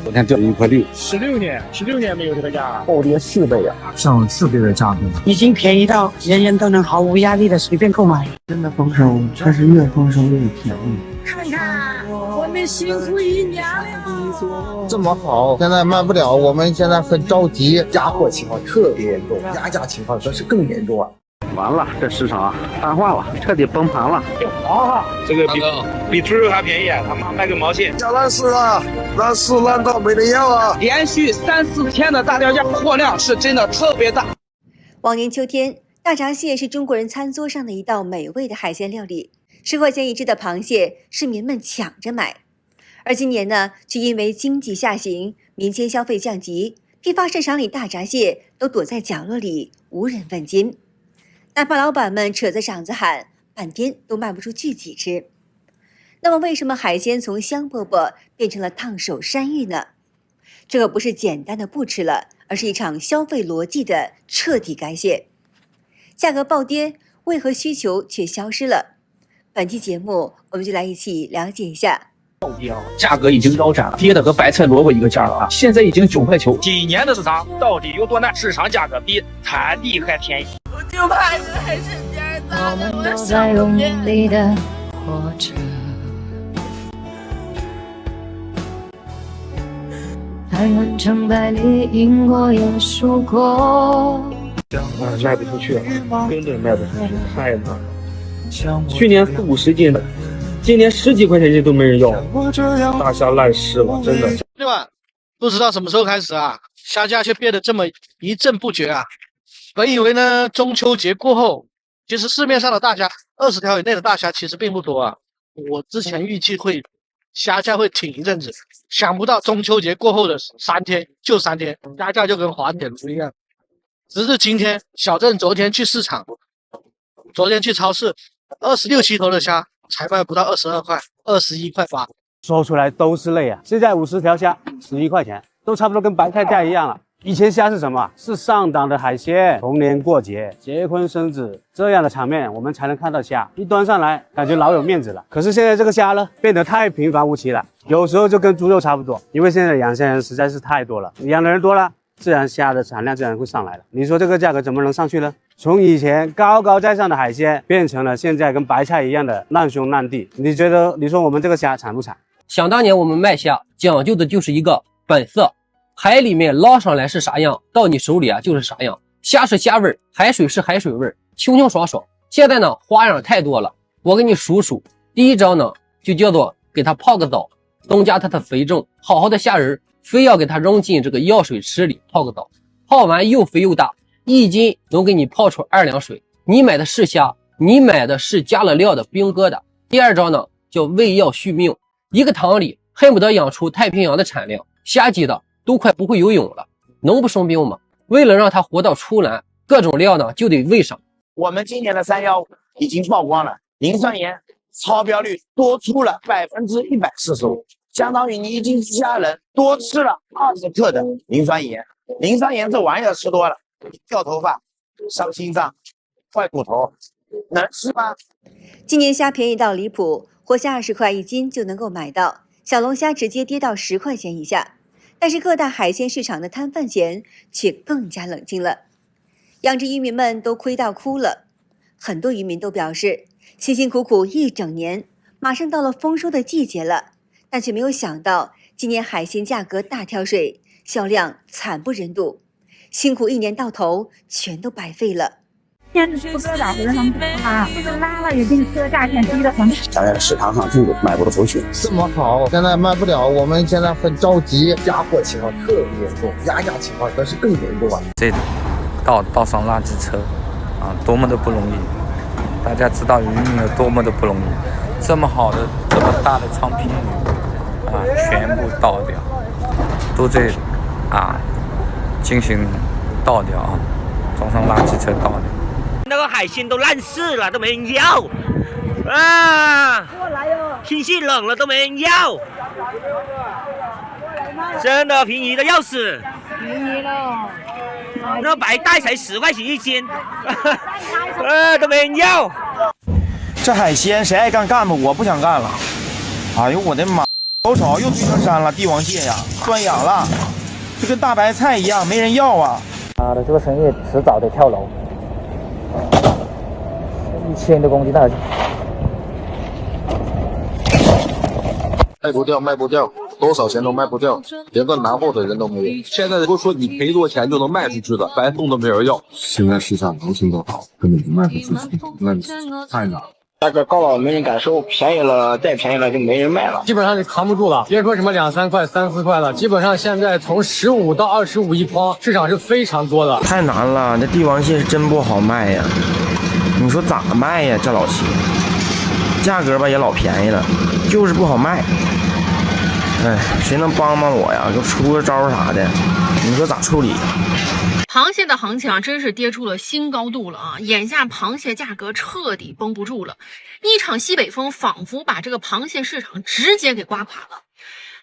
昨天掉1.6块。16年没有这个价，暴跌4倍啊，上4倍的价格，已经便宜到人人都能毫无压力的随便购买。真的丰收，但是越丰收越便宜。看看我们辛苦1年了，这么好，现在卖不了，我们现在很着急，压货情况特别严重，压价情况则是更严重啊。完了，这市场瘫痪了，彻底崩盘了。这个比猪肉还便宜，他妈卖个毛线！要烂死了，烂死烂到没人要啊！连续3、4天的大掉价，货量是真的特别大。往年秋天，大闸蟹是中国人餐桌上的一道美味的海鲜料理，10块钱一只的螃蟹，市民们抢着买。而今年呢，却因为经济下行，民间消费降级，批发市场里大闸蟹都躲在角落里，无人问津。大怕老板们扯着嗓子喊，半天都卖不出去几只。那么为什么海鲜从香饽饽变成了烫手山芋呢？这可不是简单的不吃了，而是一场消费逻辑的彻底改写。价格暴跌，为何需求却消失了？本期节目我们就来一起了解一下。价格已经腰斩了，跌的和白菜萝卜一个价了啊！现在已经9块9。今年的市场到底有多难？市场价格比产地还便宜。我就怕这还是第二大的，我都在用力的活着。爱恨成败里赢过也输过。卖不出去了，根本卖不出去，太难了。去年40、50斤的，今年10几块钱一斤都没人要，大虾烂市了，真的。对吧？不知道什么时候开始啊，虾价却变得这么一阵不绝啊！本以为呢，中秋节过后，其实市面上的大虾20条以内的大虾其实并不多啊。我之前预计虾价会挺一阵子，想不到中秋节过后的3天，就3天，虾价就跟滑铁卢一样。直至今天，小郑昨天去市场，昨天去超市，26、7头的虾才卖不到22块，21块8。说出来都是泪啊！现在50条虾11块钱，都差不多跟白菜价一样了。以前虾是什么？是上档的海鲜，逢年过节、结婚生子这样的场面，我们才能看到虾。一端上来，感觉老有面子了。可是现在这个虾呢，变得太平凡无奇了，有时候就跟猪肉差不多。因为现在养虾人实在是太多了，养的人多了，自然虾的产量自然会上来了。你说这个价格怎么能上去呢？从以前高高在上的海鲜，变成了现在跟白菜一样的烂兄烂弟。你说我们这个虾惨不惨？想当年我们卖虾讲究的就是一个本色，海里面捞上来是啥样，到你手里啊就是啥样。虾是虾味儿，海水是海水味儿，清清爽爽。现在呢花样太多了，我给你数数。第一招呢就叫做给它泡个澡，增加它的肥重。好好的虾仁非要给它扔进这个药水池里泡个澡，泡完又肥又大，1斤能给你泡出2两水。你买的是虾，你买的是加了料的冰疙瘩。第二招呢叫喂药续命，一个塘里恨不得养出太平洋的产量，虾级的都快不会游泳了，能不生病吗？为了让它活到出栏，各种料呢就得喂上。我们今年的315已经曝光了，磷酸盐超标率多出了145%，相当于你一斤虾仁多吃了20克的磷酸盐。磷酸盐这玩意儿吃多了，掉头发、伤心脏、坏骨头，能吃吗？今年虾便宜到离谱，活虾20块一斤就能够买到，小龙虾直接跌到10块钱以下。但是各大海鲜市场的摊贩前却更加冷静了，养殖渔民们都亏到哭了。很多渔民都表示，辛辛苦苦一整年，马上到了丰收的季节了，但却没有想到今年海鲜价格大跳水，销量惨不忍睹，辛苦1年到头全都白费了。现在不知道为什么不拉，就是拉了也给你车价钱低得很。想在市场上住卖不出去，这么好，现在卖不了，我们现在很着急，压货情况特别严重，压价情况则是更严重啊。这倒上垃圾车啊，多么的不容易！大家知道渔民有多么的不容易，这么好的、这么大的昌平鱼啊，全部倒掉，都在进行倒掉啊，装上垃圾车倒掉。那个海鲜都烂市了，都没人要啊！天气冷了都没人要，真的便宜的要死。便宜了，那白带才10块钱一斤，都没人要。这海鲜谁爱干干吧，我不想干了。哎呦我的妈！高潮又堆成山了，帝王蟹呀，断养了，就跟大白菜一样，没人要啊！妈的，这个生意迟早得跳楼。1000多公斤大。卖不掉，卖不掉，多少钱都卖不掉，连个拿货的人都没有。现在都说你赔多钱就能卖出去的，白送都没人要。现在市场行情不好，根本就卖不出去，那太难了。价格高了没人敢收，便宜了再便宜了就没人卖了，基本上就扛不住了。别说什么2、3块、3、4块了，基本上现在从15到25一筐，市场是非常多的。太难了，这帝王蟹是真不好卖呀。你说咋卖呀？这老蟹，价格吧也老便宜了，就是不好卖。哎，谁能帮帮我呀？给我出个招啥的？你说咋处理？螃蟹的行情啊，真是跌出了新高度了啊！眼下螃蟹价格彻底绷不住了，一场西北风仿佛把这个螃蟹市场直接给刮垮了。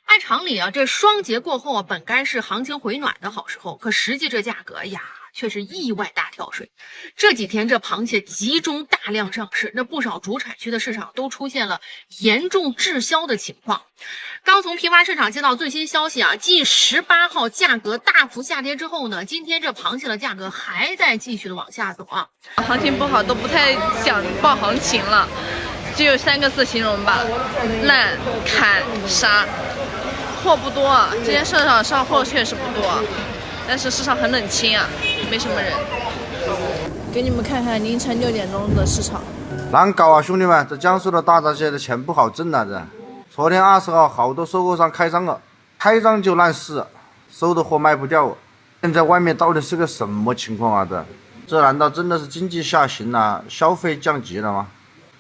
按常理啊，这双节过后啊，本该是行情回暖的好时候，可实际这价格呀，却是意外大跳水。这几天这螃蟹集中大量上市，那不少主产区的市场都出现了严重滞销的情况。刚从批发市场接到最新消息啊，继18号价格大幅下跌之后呢，今天这螃蟹的价格还在继续的往下走啊。行情不好，都不太想报行情了，只有3个字形容吧：烂、砍、杀。货不多啊，今天市场上货确实不多，但是市场很冷清啊，没什么人。给你们看看凌晨6点钟的市场。难搞啊，兄弟们！这江苏的大闸蟹的钱不好挣啊！昨天20号，好多收购商开张了，开张就烂市，收的货卖不掉。现在外面到底是个什么情况啊？这难道真的是经济下行了，消费降级了吗？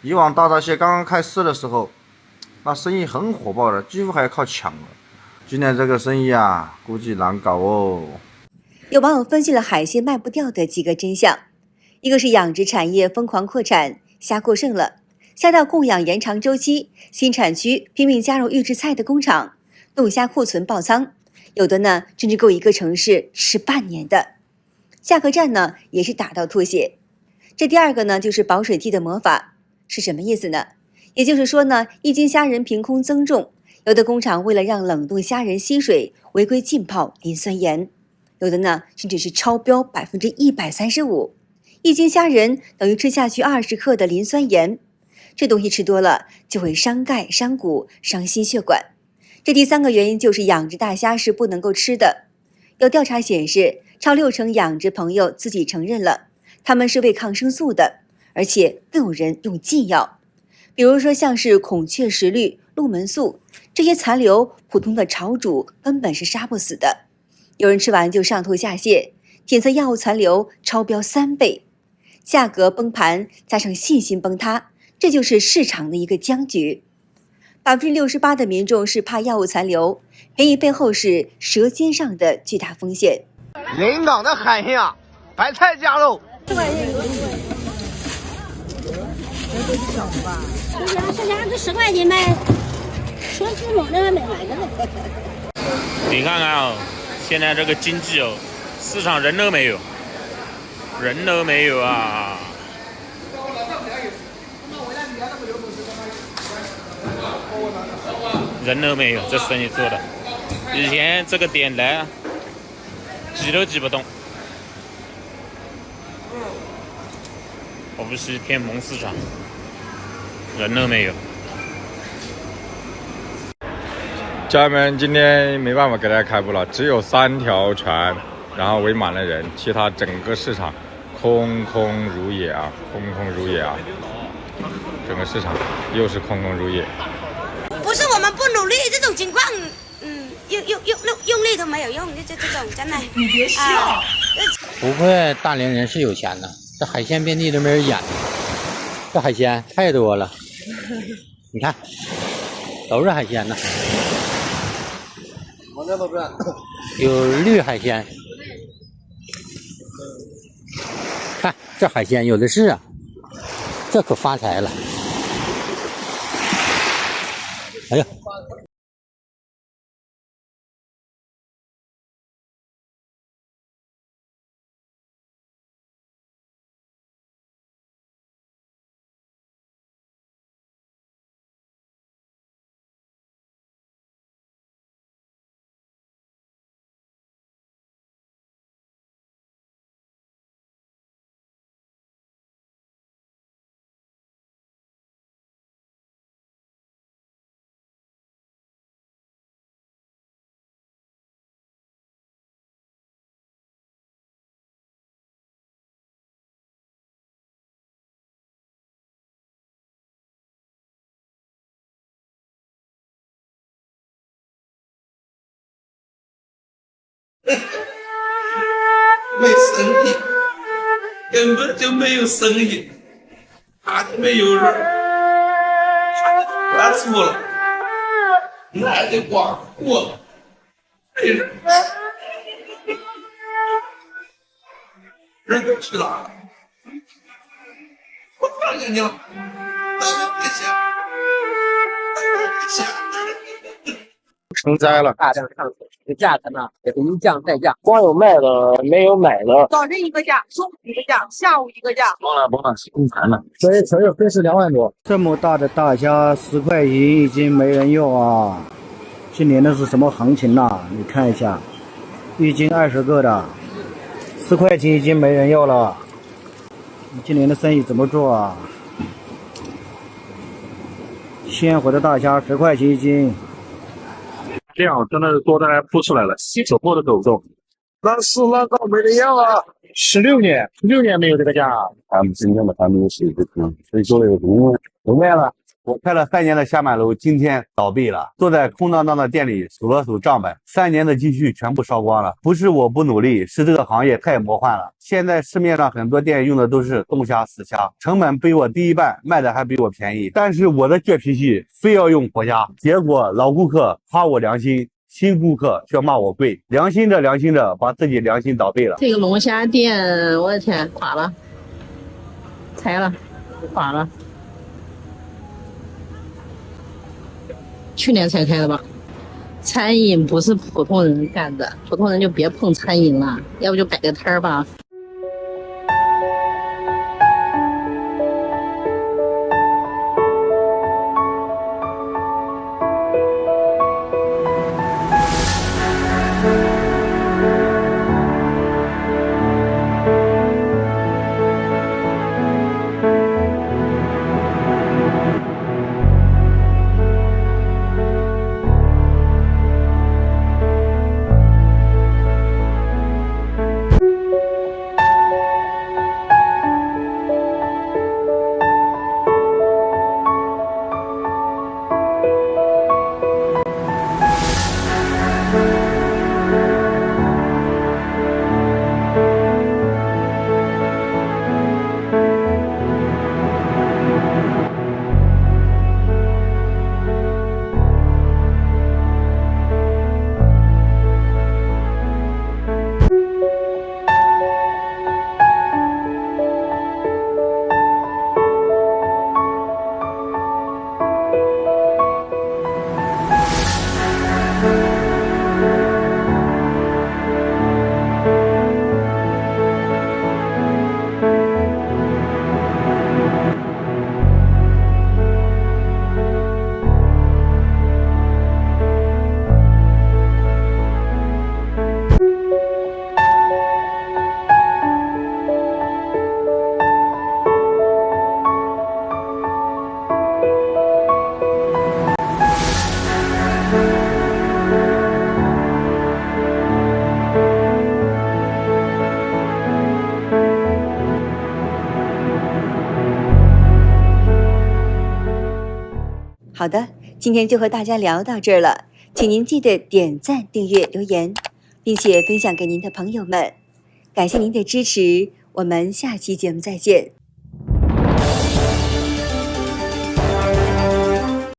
以往大闸蟹刚刚开市的时候，那生意很火爆的，几乎还要靠抢了。今年这个生意啊，估计难搞哦。有网友分析了海鲜卖不掉的几个真相，一个是养殖产业疯狂扩产，虾过剩了，虾到供养延长周期，新产区拼命加入预制菜的工厂，冻虾库存爆仓，有的呢甚至够一个城市吃半年的。价格战呢也是打到吐血。这第二个呢就是保水剂的魔法，是什么意思呢？也就是说呢，一斤虾仁凭空增重。有的工厂为了让冷冻虾仁吸水，违规浸泡磷酸盐；有的呢，甚至是超标135%，一斤虾仁等于吃下去20克的磷酸盐。这东西吃多了就会伤钙、伤骨、伤心血管。这第3个原因就是养殖大虾是不能够吃的。有调查显示，超60%养殖朋友自己承认了，他们是喂抗生素的，而且更有人用禁药，比如说像是孔雀石绿、鹿门素。这些残留普通的炒煮根本是杀不死的，有人吃完就上吐下泻，检测药物残留超标3倍，价格崩盘加上信心崩塌，这就是市场的一个僵局。68%的民众是怕药物残留，便宜背后是舌尖上的巨大风险。临港的海鲜啊，白菜价喽10块钱一个。这是小的吧？对呀，这家这10块钱卖。说这猛的还没来的呢。你看看哦，现在这个经济哦，市场人都没有，人都没有啊！人都没有，这生意做的，以前这个点来挤都挤不动。无锡天盟市场，人都没有。家人们，今天没办法给大家开播了，只有3条船，然后围满了人，其他整个市场空空如也啊，空空如也啊，整个市场又是空空如也。不是我们不努力，这种情况，用力都没有用，这种真的。你别笑。不愧大连人是有钱的，这海鲜遍地都没人演，这海鲜太多了，你看，都是海鲜呢。有绿海鲜，看这海鲜有的是啊，这可发财了。哎呀！没生意，根本就没有生意，他就没有人，他就关注了，那就光过，没人，人都去哪了？我看见你了，别想，别想。成灾了，大量上水，这价格呢也是一降再降，光有卖的没有买的。早晨一个价，中午一个价，下午一个价。甭了，凶残了。所以全月分是2万多。这么大的大虾10块钱一斤没人要啊！今年的是什么行情呐？你看一下，一斤20个的，10块钱一斤没人要了。你今年的生意怎么做啊？鲜活的大虾10块钱一斤。量真的是多的来扑出来了，走货的走动。那4万高没人要啊！16年没有这个价。他们今天的产品是不行，所以说有不卖了。我开了3年的虾满楼，今天倒闭了。坐在空荡荡的店里数了数账本，3年的积蓄全部烧光了。不是我不努力，是这个行业太魔幻了。现在市面上很多店用的都是冻虾、死虾，成本比我低1半，卖的还比我便宜。但是我的倔脾气非要用活虾，结果老顾客夸我良心，新顾客却骂我贵。良心着，把自己良心倒闭了。这个龙虾店，我的天，垮了，裁了，垮了。去年才开的吧？餐饮不是普通人干的，普通人就别碰餐饮了，要不就摆个摊儿吧。好的，今天就和大家聊到这儿了，请您记得点赞、订阅、留言，并且分享给您的朋友们。感谢您的支持，我们下期节目再见。